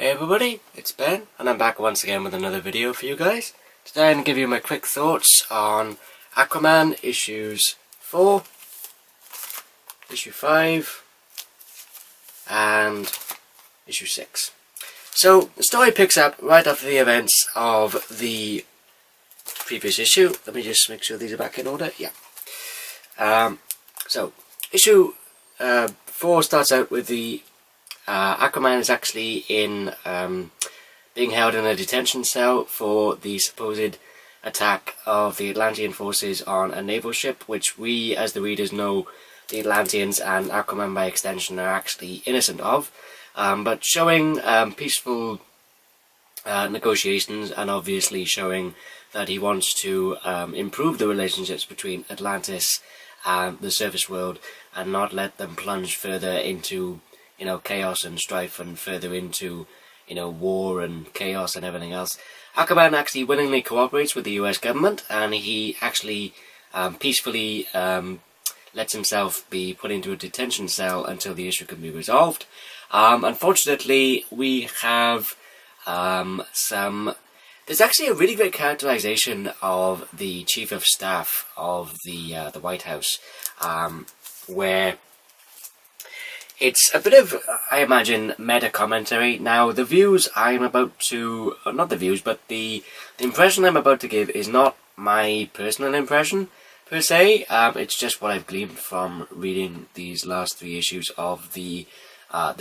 Hey everybody, it's Ben, and I'm back once again with another video for you guys. Today I'm going to give you my quick thoughts on Aquaman issues 4, issue 5, and issue 6. So, the story picks up right after the events of the previous issue. Let me just make sure these are back in order. Yeah. So, issue 4 starts out with the Aquaman is actually being held in a detention cell for the supposed attack of the Atlantean forces on a naval ship, which we, as the readers, know the Atlanteans and Aquaman by extension are actually innocent of. But showing peaceful negotiations, and obviously showing that he wants to improve the relationships between Atlantis and the surface world and not let them plunge further into chaos and strife and further into, war and chaos and everything else. Aquaman actually willingly cooperates with the US government, and he actually peacefully lets himself be put into a detention cell until the issue can be resolved. Unfortunately, we have there's actually a really great characterization of the Chief of Staff of the White House, where it's a bit of, I imagine, meta-commentary. Now, the views I'm about to... not the views, but the impression I'm about to give is not my personal impression, per se. It's just what I've gleaned from reading these last 3 issues of the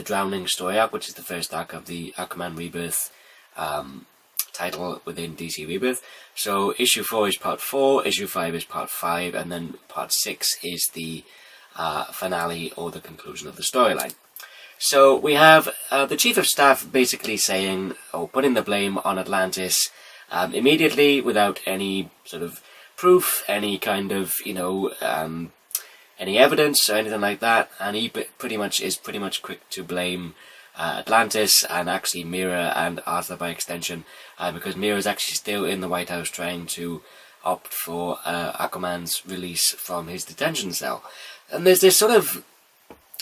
Drowning story arc, which is the first arc of the Aquaman Rebirth title within DC Rebirth. So, issue 4 is part 4, issue 5 is part 5, and then part 6 is the finale or the conclusion of the storyline. So we have the Chief of Staff basically saying, or putting the blame on Atlantis immediately without any sort of proof, any kind of, any evidence or anything like that, and he pretty much quick to blame Atlantis and actually Mira and Arthur by extension, because Mira is actually still in the White House trying to opt for Aquaman's release from his detention cell. And there's this sort of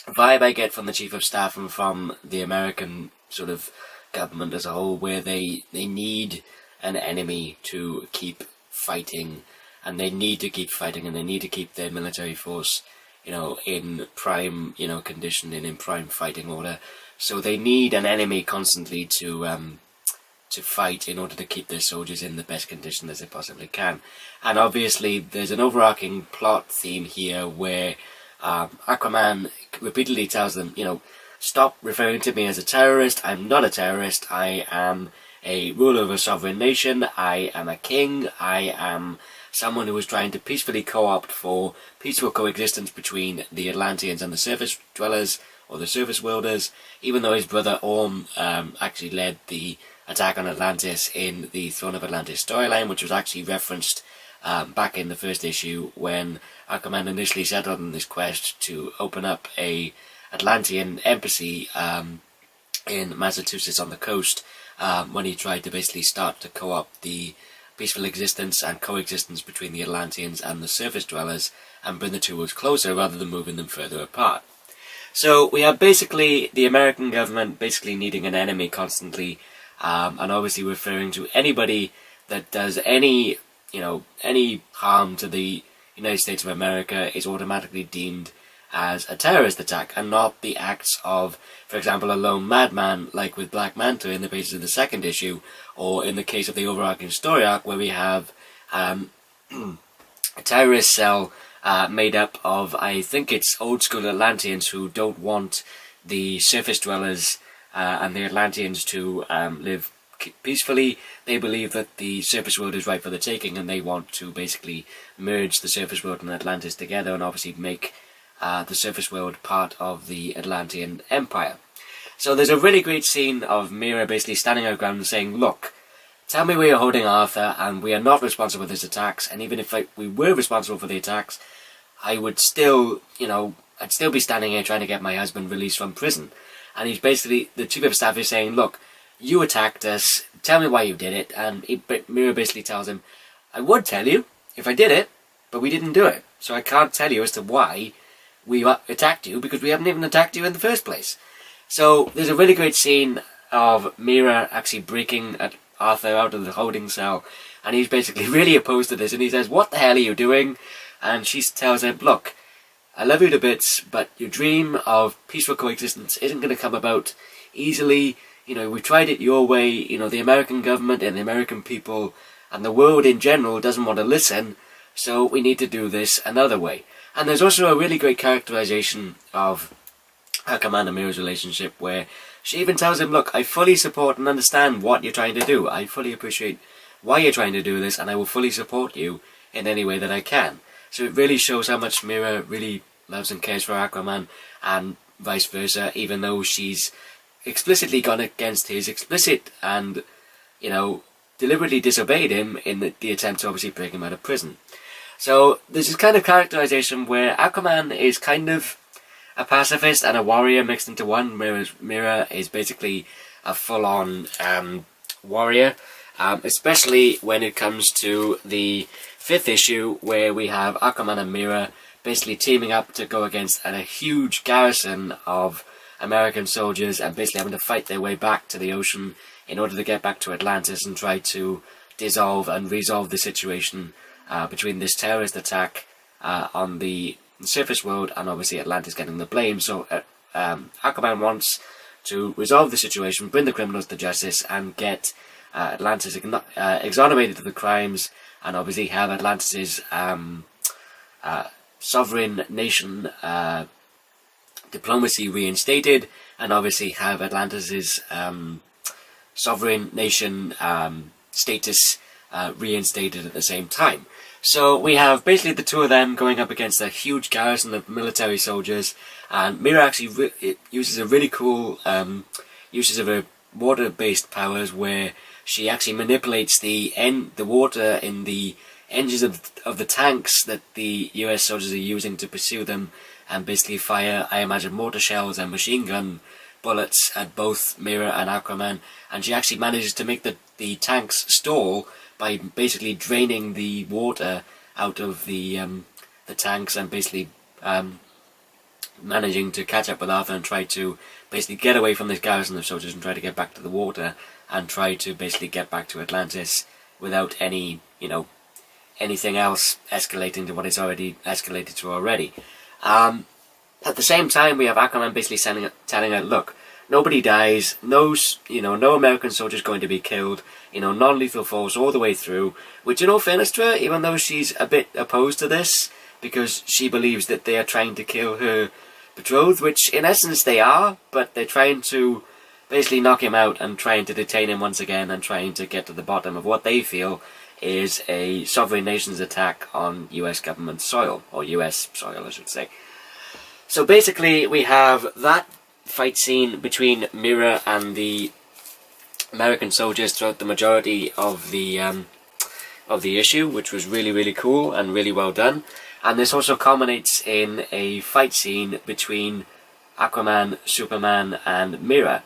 vibe I get from the Chief of Staff and from the American sort of government as a whole, where they need an enemy to keep fighting, and they need to keep fighting, and they need to keep their military force, in prime, condition and in prime fighting order. So they need an enemy constantly to fight in order to keep their soldiers in the best condition as they possibly can. And obviously there's an overarching plot theme here where Aquaman repeatedly tells them, stop referring to me as a terrorist. I'm not a terrorist. I am a ruler of a sovereign nation. I am a king. I am someone who is trying to peacefully co-opt for peaceful coexistence between the Atlanteans and the surface dwellers, or the surface worlders, even though his brother Orm actually led the attack on Atlantis in the Throne of Atlantis storyline, which was actually referenced back in the first issue when Aquaman initially set on this quest to open up a Atlantean embassy in Massachusetts on the coast, when he tried to basically start to co-opt the peaceful existence and coexistence between the Atlanteans and the surface dwellers and bring the two worlds closer rather than moving them further apart. So we have basically the American government basically needing an enemy constantly, and obviously referring to anybody that does any harm to the United States of America is automatically deemed as a terrorist attack, and not the acts of, for example, a lone madman like with Black Manta in the pages of the second issue, or in the case of the overarching story arc where we have a terrorist cell made up of, I think it's old school Atlanteans who don't want the surface dwellers and the Atlanteans to live peacefully. They believe that the surface world is right for the taking, and they want to basically merge the surface world and Atlantis together and obviously make the surface world part of the Atlantean Empire. So there's a really great scene of Mira basically standing her ground and saying, look, tell me where you're holding Arthur, and we are not responsible for his attacks, and even if we were responsible for the attacks, I would still, I'd still be standing here trying to get my husband released from prison. And he's basically, the Chief of Staff is saying, look, you attacked us, tell me why you did it, and Mira basically tells him, I would tell you if I did it, but we didn't do it, so I can't tell you as to why we attacked you, because we haven't even attacked you in the first place. So there's a really great scene of Mira actually breaking Arthur out of the holding cell, and he's basically really opposed to this, and he says, "What the hell are you doing?" And she tells him, "Look, I love you to bits, but your dream of peaceful coexistence isn't going to come about easily. We tried it your way. The American government and the American people and the world in general doesn't want to listen, so we need to do this another way." And there's also a really great characterization of Aquaman and Mira's relationship, where she even tells him, "Look, I fully support and understand what you're trying to do. I fully appreciate why you're trying to do this, and I will fully support you in any way that I can." So it really shows how much Mira really loves and cares for Aquaman, and vice versa, even though she's explicitly gone against his explicit and, deliberately disobeyed him in the attempt to obviously break him out of prison. So there's this kind of characterization where Aquaman is kind of a pacifist and a warrior mixed into one, whereas Mira is basically a full-on warrior, especially when it comes to the 5th issue, where we have Aquaman and Mira basically teaming up to go against a huge garrison of American soldiers, and basically having to fight their way back to the ocean in order to get back to Atlantis and try to dissolve and resolve the situation between this terrorist attack on the surface world, and obviously Atlantis getting the blame. So Aquaman wants to resolve the situation, bring the criminals to justice, and get Atlantis exonerated of the crimes, and obviously have Atlantis' sovereign nation diplomacy reinstated, and obviously have Atlantis' sovereign nation status reinstated at the same time. So we have basically the two of them going up against a huge garrison of military soldiers, and Mira actually uses a really cool uses of her water-based powers, where she actually manipulates the water in the engines of the tanks that the US soldiers are using to pursue them, and basically fire, I imagine, mortar shells and machine gun bullets at both Mira and Aquaman, and she actually manages to make the tanks stall by basically draining the water out of the tanks, and basically managing to catch up with Arthur and try to basically get away from this garrison of soldiers and try to get back to the water and try to basically get back to Atlantis without any, anything else escalating to what it's already escalated to already. At the same time, we have Aquaman basically telling her, "Look, nobody dies, no American soldiers going to be killed, non-lethal force all the way through," which, in all fairness to her, even though she's a bit opposed to this, because she believes that they are trying to kill her betrothed, which in essence they are, but they're trying to basically knock him out and trying to detain him once again, and trying to get to the bottom of what they feel is a sovereign nation's attack on US government soil, or US soil I should say. So basically we have that fight scene between Mira and the American soldiers throughout the majority of the issue, which was really, really cool and really well done. And this also culminates in a fight scene between Aquaman, Superman, and Mira.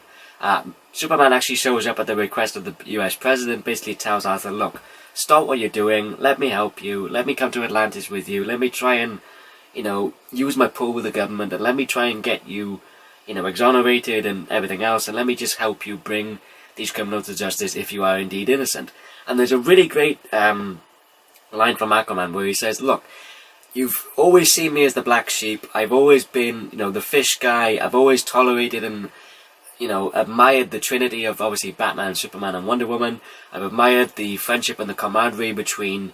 Superman actually shows up at the request of the US president, basically tells Arthur, "Look, stop what you're doing, let me help you, let me come to Atlantis with you, let me try and, use my pull with the government, and let me try and get you, exonerated and everything else, and let me just help you bring these criminals to justice if you are indeed innocent." And there's a really great line from Aquaman where he says, "Look, you've always seen me as the black sheep, I've always been, the fish guy, I've always tolerated and, admired the trinity of obviously Batman, Superman and Wonder Woman. I've admired the friendship and the camaraderie between,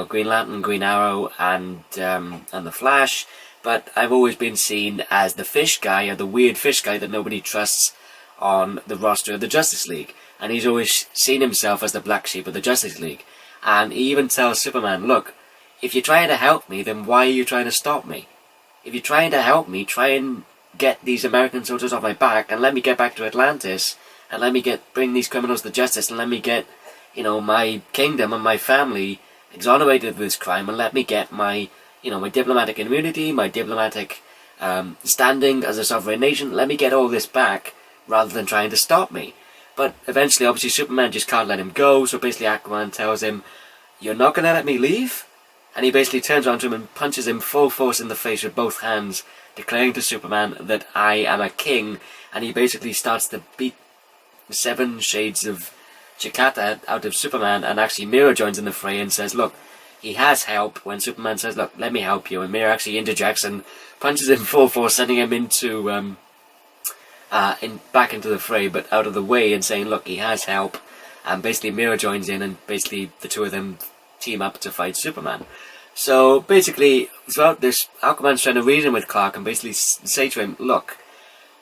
Green Lantern, Green Arrow and the Flash, but I've always been seen as the fish guy, or the weird fish guy that nobody trusts on the roster of the Justice League." And he's always seen himself as the black sheep of the Justice League. And he even tells Superman, "Look, if you're trying to help me, then why are you trying to stop me? If you're trying to help me, try and get these American soldiers off my back, and let me get back to Atlantis, and let me bring these criminals to justice, and let me get, my kingdom and my family exonerated of this crime, and let me get my, my diplomatic immunity, my diplomatic standing as a sovereign nation, let me get all this back, rather than trying to stop me." But eventually, obviously, Superman just can't let him go, so basically Aquaman tells him, "You're not going to let me leave?" And he basically turns around to him and punches him full force in the face with both hands, declaring to Superman that "I am a king," and he basically starts to beat 7 shades of Chikata out of Superman, and actually Mira joins in the fray and says, look, he has help, when Superman says, look, let me help you, and Mira actually interjects and punches him full force, sending him into back into the fray, but out of the way, and saying, look, he has help. And basically Mira joins in, and basically the two of them team up to fight Superman. So basically, throughout this, Aquaman's trying to reason with Clark and basically say to him, look,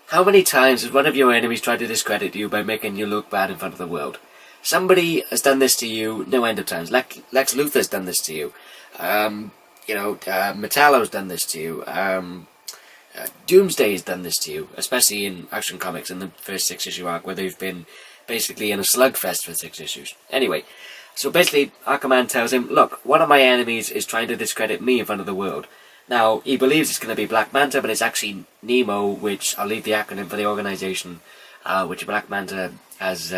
how many times has one of your enemies tried to discredit you by making you look bad in front of the world? Somebody has done this to you no end of times. Lex Luthor's done this to you. Metallo's done this to you. Doomsday's done this to you, especially in Action Comics in the first 6-issue arc, where they've been basically in a slugfest for 6 issues. Anyway, so basically Aquaman tells him, look, one of my enemies is trying to discredit me in front of the world. Now, he believes it's going to be Black Manta, but it's actually Nemo, which I'll leave the acronym for the organization, which Black Manta has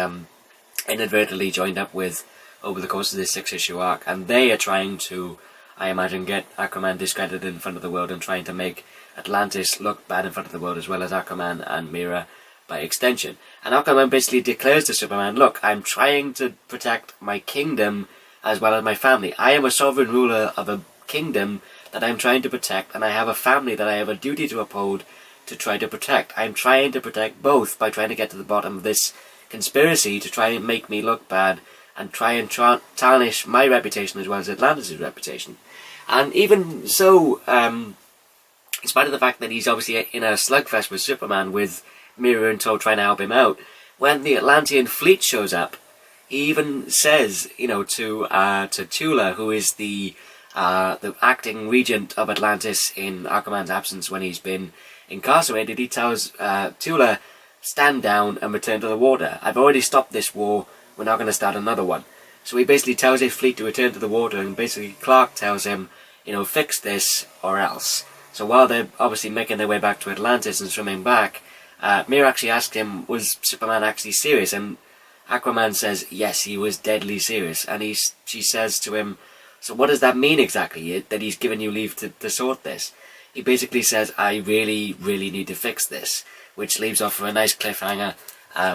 inadvertently joined up with over the course of this 6-issue arc, and they are trying to, I imagine, get Aquaman discredited in front of the world and trying to make Atlantis look bad in front of the world, as well as Aquaman and Mira by extension. And Aquaman basically declares to Superman, look, I'm trying to protect my kingdom as well as my family. I am a sovereign ruler of a kingdom that I'm trying to protect, and I have a family that I have a duty to uphold to try to protect. I'm trying to protect both by trying to get to the bottom of this conspiracy to try and make me look bad and try and tarnish my reputation as well as Atlantis' reputation. And even so, in spite of the fact that he's obviously in a slugfest with Superman, with Mira and Toad trying to help him out, when the Atlantean fleet shows up, he even says, to Tula, who is the acting regent of Atlantis in Aquaman's absence when he's been incarcerated, he tells Tula, stand down and return to the water. I've already stopped this war, we're not going to start another one. So he basically tells his fleet to return to the water, and basically Clark tells him, fix this or else. So while they're obviously making their way back to Atlantis and swimming back, Mira actually asked him, was Superman actually serious? And Aquaman says, yes, he was deadly serious. And she says to him, so what does that mean exactly, that he's given you leave to sort this? He basically says, I really, really need to fix this, which leaves off for a nice cliffhanger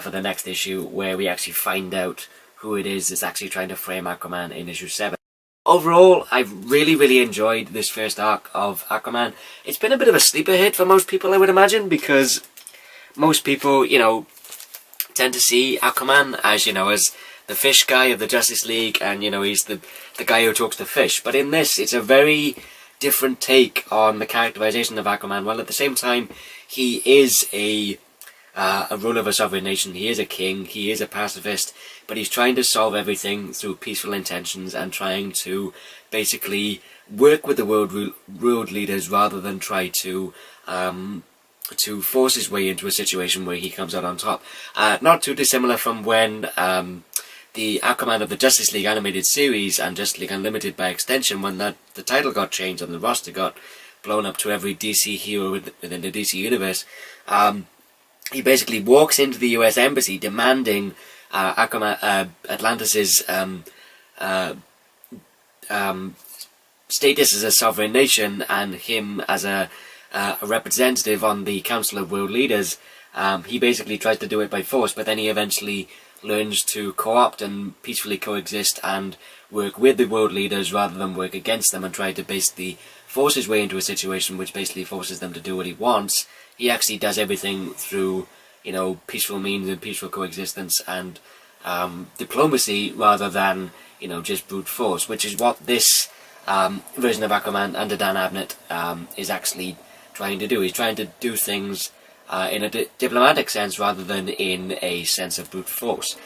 for the next issue, where we actually find out who it is that's actually trying to frame Aquaman in issue 7. Overall, I've really, really enjoyed this first arc of Aquaman. It's been a bit of a sleeper hit for most people, I would imagine, because most people, tend to see Aquaman as, as the fish guy of the Justice League, and, he's the guy who talks to fish. But in this, it's a very different take on the characterization of Aquaman, while at the same time, he is a ruler of a sovereign nation, he is a king, he is a pacifist, but he's trying to solve everything through peaceful intentions and trying to basically work with the world leaders rather than try to force his way into a situation where he comes out on top. Not too dissimilar from when the Aquaman of the Justice League animated series and Justice League Unlimited by extension, when the title got changed and the roster got blown up to every DC hero within the DC universe. He basically walks into the US Embassy demanding Atlantis' status as a sovereign nation and him as a representative on the Council of World Leaders. He basically tries to do it by force, but then he eventually learns to co-opt and peacefully coexist and work with the world leaders rather than work against them, and try to basically force his way into a situation which basically forces them to do what he wants. He actually does everything through, peaceful means and peaceful coexistence and diplomacy rather than, just brute force, which is what this version of Aquaman under Dan Abnett is actually trying to do. He's trying to do things in a diplomatic sense rather than in a sense of brute force.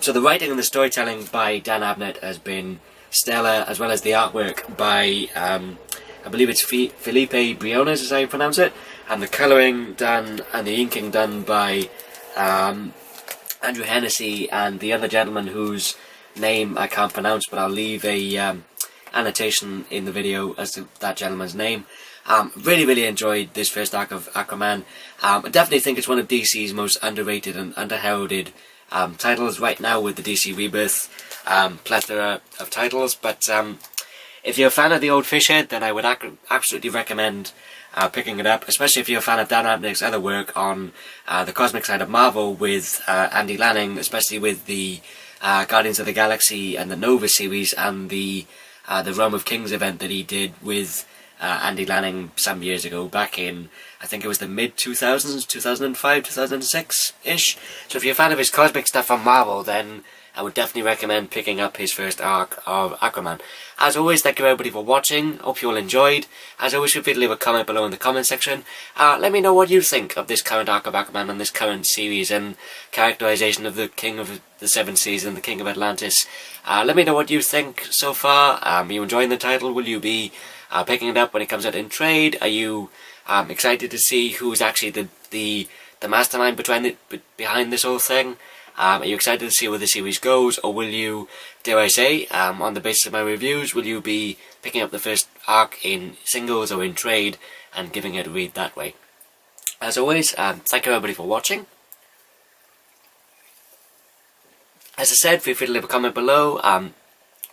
So the writing and the storytelling by Dan Abnett has been stellar, as well as the artwork by, I believe it's Felipe Briones, as I pronounce it, and the colouring done and the inking done by Andrew Hennessy and the other gentleman whose name I can't pronounce, but I'll leave a annotation in the video as to that gentleman's name. Really, really enjoyed this first arc of Aquaman. I definitely think it's one of DC's most underrated and underheralded titles right now, with the DC Rebirth plethora of titles. But if you're a fan of the old fish head, then I would absolutely recommend picking it up, especially if you're a fan of Dan Abnett's other work on the cosmic side of Marvel with Andy Lanning, especially with the Guardians of the Galaxy and the Nova series and the Realm of Kings event that he did with Andy Lanning some years ago, back in, I think it was the mid-2000s, 2005, 2006-ish. So if you're a fan of his cosmic stuff on Marvel, then I would definitely recommend picking up his first arc of Aquaman. As always, thank you everybody for watching. Hope you all enjoyed. As always, feel free to leave a comment below in the comment section. Let me know what you think of this current arc of Aquaman and this current series and characterization of the King of the Seven Seas and the King of Atlantis. Let me know what you think so far. Are you enjoying the title? Will you be picking it up when it comes out in trade? Are you excited to see who's actually the mastermind behind this whole thing? Are you excited to see where the series goes, or will you, dare I say, on the basis of my reviews, will you be picking up the first arc in singles or in trade and giving it a read that way? As always, thank you everybody for watching. As I said, feel free to leave a comment below,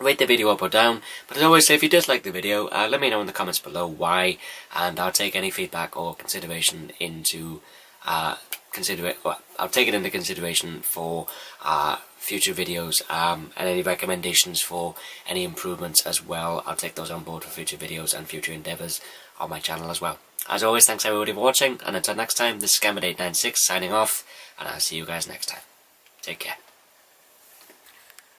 rate the video up or down, but as always, if you dislike the video, let me know in the comments below why, and I'll take any feedback or consideration into I'll take it into consideration for future videos, and any recommendations for any improvements as well. I'll take those on board for future videos and future endeavours on my channel as well. As always, thanks everybody for watching, and until next time, this is Gambit896 signing off, and I'll see you guys next time. Take care.